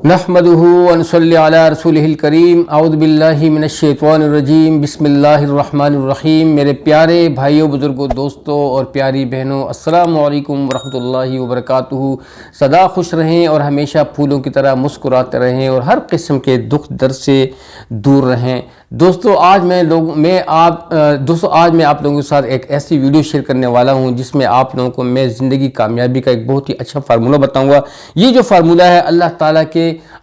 نحمدہ ونصلی علی رسولہ الکریم اعوذ باللہ من الشیطان الرجیم بسم اللہ الرحمن الرحیم۔ میرے پیارے بھائیوں، بزرگوں، دوستوں اور پیاری بہنوں، السلام علیکم ورحمۃ اللہ وبرکاتہ۔ سدا خوش رہیں اور ہمیشہ پھولوں کی طرح مسکراتے رہیں اور ہر قسم کے دکھ درد سے دور رہیں۔ دوستو آج میں آپ لوگوں کے ساتھ ایک ایسی ویڈیو شیئر کرنے والا ہوں جس میں آپ لوگوں کو میں زندگی کامیابی کا ایک بہت ہی اچھا فارمولہ بتاؤں گا۔ یہ جو فارمولہ ہے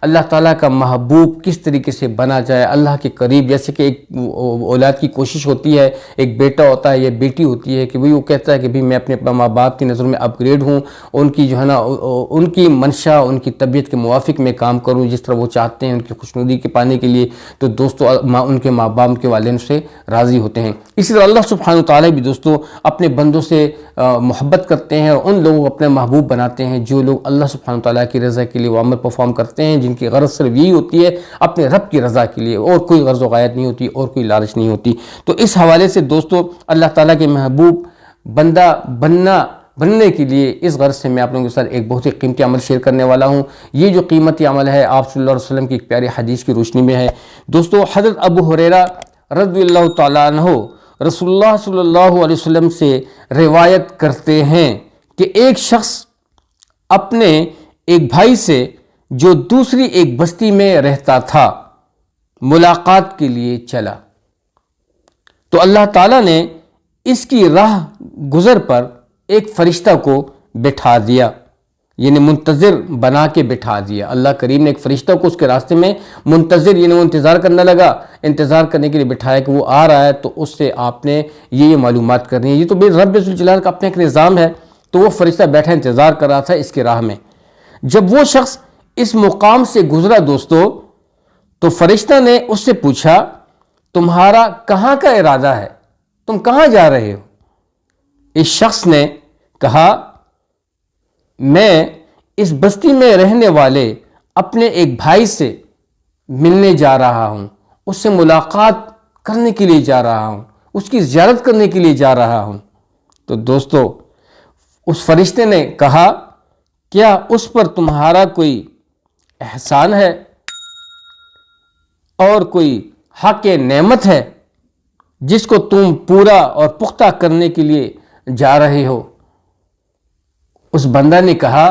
اللہ تعالیٰ کا محبوب کس طریقے سے بنا جائے، اللہ کے قریب، جیسے کہ ایک اولاد کی کوشش ہوتی ہے، ایک بیٹا ہوتا ہے یا بیٹی ہوتی ہے کہ وہ کہتا ہے کہ میں اپنے ماں باپ کی نظر میں اپ گریڈ ہوں، ان کی ان کی منشا، ان کی طبیعت کے موافق میں کام کروں جس طرح وہ چاہتے ہیں، ان کی خوشنودی کے پانے کے لیے۔ تو دوستو ان کے ماں باپ کے والدین سے راضی ہوتے ہیں۔ اسی طرح اللہ سبحانہ وتعالی بھی دوستو اپنے بندوں سے محبت کرتے ہیں اور ان لوگوں کو اپنے محبوب بناتے ہیں جو لوگ اللہ سبحانہ وتعالی کی رضا کے لیے وہ عمل پرفارم کرتے ہیں، جن کی غرض صرف یہی ہوتی ہے اپنے رب کی رضا کے لیے، اور کوئی غرض و غایت نہیں ہوتی اور کوئی لالچ نہیں ہوتی۔ تو اس حوالے سے دوستو اللہ تعالیٰ کے محبوب بندہ بننے کے لیے اس غرض سے میں آپ لوگوں کے ساتھ ایک بہت ہی قیمتی عمل شیئر کرنے والا ہوں۔ یہ جو قیمتی عمل ہے آپ صلی اللہ علیہ وسلم کی ایک پیاری حدیث کی روشنی میں ہے۔ دوستو حضرت ابو ہریرہ رضی اللہ تعالیٰ عنہ رسول اللہ صلی اللہ علیہ وسلم سے روایت کرتے ہیں کہ ایک شخص اپنے ایک بھائی سے جو دوسری ایک بستی میں رہتا تھا ملاقات کے لیے چلا، تو اللہ تعالیٰ نے اس کی راہ گزر پر ایک فرشتہ کو بٹھا دیا، یعنی منتظر بنا کے بٹھا دیا۔ اللہ کریم نے ایک فرشتہ کو اس کے راستے میں منتظر، یعنی وہ انتظار کرنے لگا، انتظار کرنے کے لیے بٹھایا کہ وہ آ رہا ہے تو اس سے آپ نے یہ معلومات کرنی ہے۔ یہ تو رب ذوالجلال کا اپنا ایک نظام ہے۔ تو وہ فرشتہ بیٹھا انتظار کر رہا تھا اس کے راہ میں۔ جب وہ شخص اس مقام سے گزرا دوستو، تو فرشتہ نے اس سے پوچھا تمہارا کہاں کا ارادہ ہے، تم کہاں جا رہے ہو؟ اس شخص نے کہا میں اس بستی میں رہنے والے اپنے ایک بھائی سے ملنے جا رہا ہوں، اس سے ملاقات کرنے کے لیے جا رہا ہوں، اس کی زیارت کرنے کے لیے جا رہا ہوں۔ تو دوستو اس فرشتے نے کہا کیا اس پر تمہارا کوئی احسان ہے اور کوئی حق نعمت ہے جس کو تم پورا اور پختہ کرنے کے لیے جا رہے ہو؟ اس بندہ نے کہا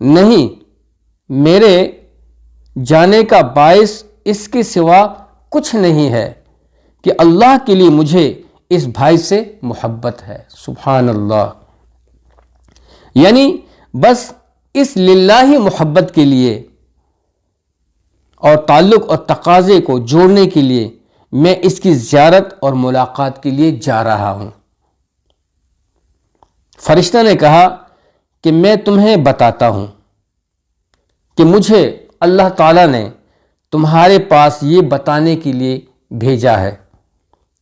نہیں، میرے جانے کا باعث اس کے سوا کچھ نہیں ہے کہ اللہ کے لیے مجھے اس بھائی سے محبت ہے۔ سبحان اللہ، یعنی بس اس للہ محبت کے لیے اور تعلق اور تقاضے کو جوڑنے کے لیے میں اس کی زیارت اور ملاقات کے لیے جا رہا ہوں۔ فرشتہ نے کہا کہ میں تمہیں بتاتا ہوں کہ مجھے اللہ تعالیٰ نے تمہارے پاس یہ بتانے کے لیے بھیجا ہے،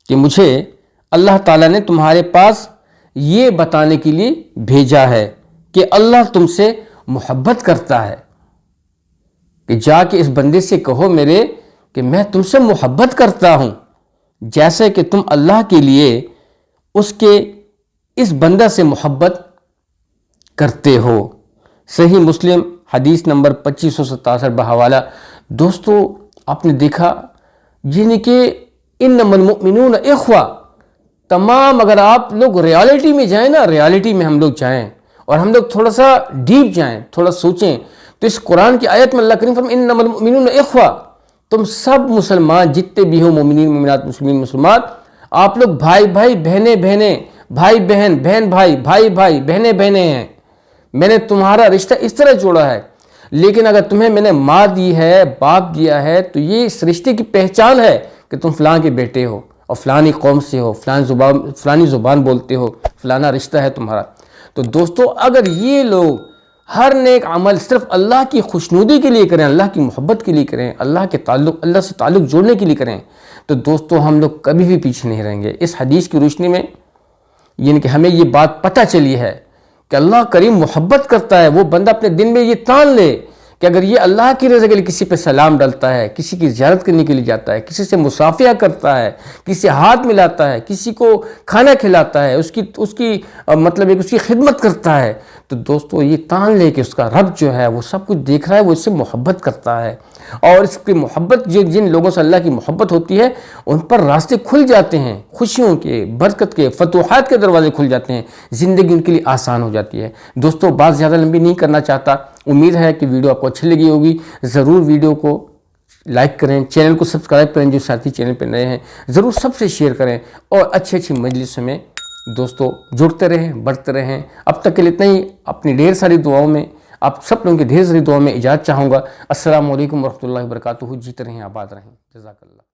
کہ مجھے اللہ تعالیٰ نے تمہارے پاس یہ بتانے کے لیے بھیجا ہے کہ اللہ تم سے محبت کرتا ہے، کہ جا کے اس بندے سے کہو میرے کہ میں تم سے محبت کرتا ہوں جیسے کہ تم اللہ کے لیے اس بندہ سے محبت کرتے ہو۔ صحیح مسلم حدیث نمبر 2567 بحوالہ۔ دوستو آپ نے دیکھا یعنی کہ انما المؤمنون اخوہ، تمام اگر آپ لوگ ریالٹی میں جائیں نا، ریالٹی میں ہم لوگ جائیں اور ہم لوگ تھوڑا سا ڈیپ جائیں، تھوڑا سوچیں، تو اس قرآن کی آیت میں اللہ کریم فرماتے ہیں انما المؤمنون اخوہ، تم سب مسلمان جتنے بھی ہو، مومنین مومنات مسلمین مسلمات، آپ لوگ بھائی بھائی بہنیں بہنیں، بھائی بہن بہن بھائی بھائی بھائی بہنیں بہنیں ہیں۔ میں نے تمہارا رشتہ اس طرح جوڑا ہے، لیکن اگر تمہیں میں نے ماں دی ہے، باپ دیا ہے، تو یہ اس رشتے کی پہچان ہے کہ تم فلاں کے بیٹے ہو اور فلانی قوم سے ہو، فلانی زبان بولتے ہو، فلانا رشتہ ہے تمہارا۔ تو دوستو اگر یہ لوگ ہر نیک عمل صرف اللہ کی خوشنودی کے لیے کریں، اللہ کی محبت کے لیے کریں، اللہ سے تعلق جوڑنے کے لیے کریں، تو دوستو ہم لوگ کبھی بھی پیچھے نہیں رہیں گے۔ اس حدیث کی روشنی میں یعنی کہ ہمیں یہ بات پتہ چلی ہے کہ اللہ کریم محبت کرتا ہے۔ وہ بندہ اپنے دل میں یہ تان لے کہ اگر یہ اللہ کی رضا کے لیے کسی پہ سلام ڈالتا ہے، کسی کی زیارت کرنے کے لیے جاتا ہے، کسی سے مصافحہ کرتا ہے، کسی سے ہاتھ ملاتا ہے، کسی کو کھانا کھلاتا ہے، اس کی مطلب اس کی خدمت کرتا ہے، تو دوستو یہ تان لے کہ اس کا رب جو ہے وہ سب کچھ دیکھ رہا ہے، وہ اس سے محبت کرتا ہے، اور اس کی محبت جن لوگوں سے اللہ کی محبت ہوتی ہے ان پر راستے کھل جاتے ہیں، خوشیوں کے، برکت کے، فتوحات کے دروازے کھل جاتے ہیں، زندگی ان کے لیے آسان ہو جاتی ہے۔ دوستو بات زیادہ لمبی نہیں کرنا چاہتا، امید ہے کہ ویڈیو آپ کو اچھی لگی ہوگی۔ ضرور ویڈیو کو لائک کریں، چینل کو سبسکرائب کریں، جو ساتھی چینل پہ نئے ہیں ضرور سب سے شیئر کریں، اور اچھی مجلسوں میں دوستو جڑتے رہیں، بڑھتے رہیں۔ اب تک کے لیے اتنا ہی، اپنی ڈھیر ساری دعاؤں میں آپ سب لوگوں کی ڈھیر ساری دعاؤں میں اجازت چاہوں گا۔ السلام علیکم ورحمۃ اللہ وبرکاتہ۔ جیتے رہیں، آباد رہیں، جزاک اللہ۔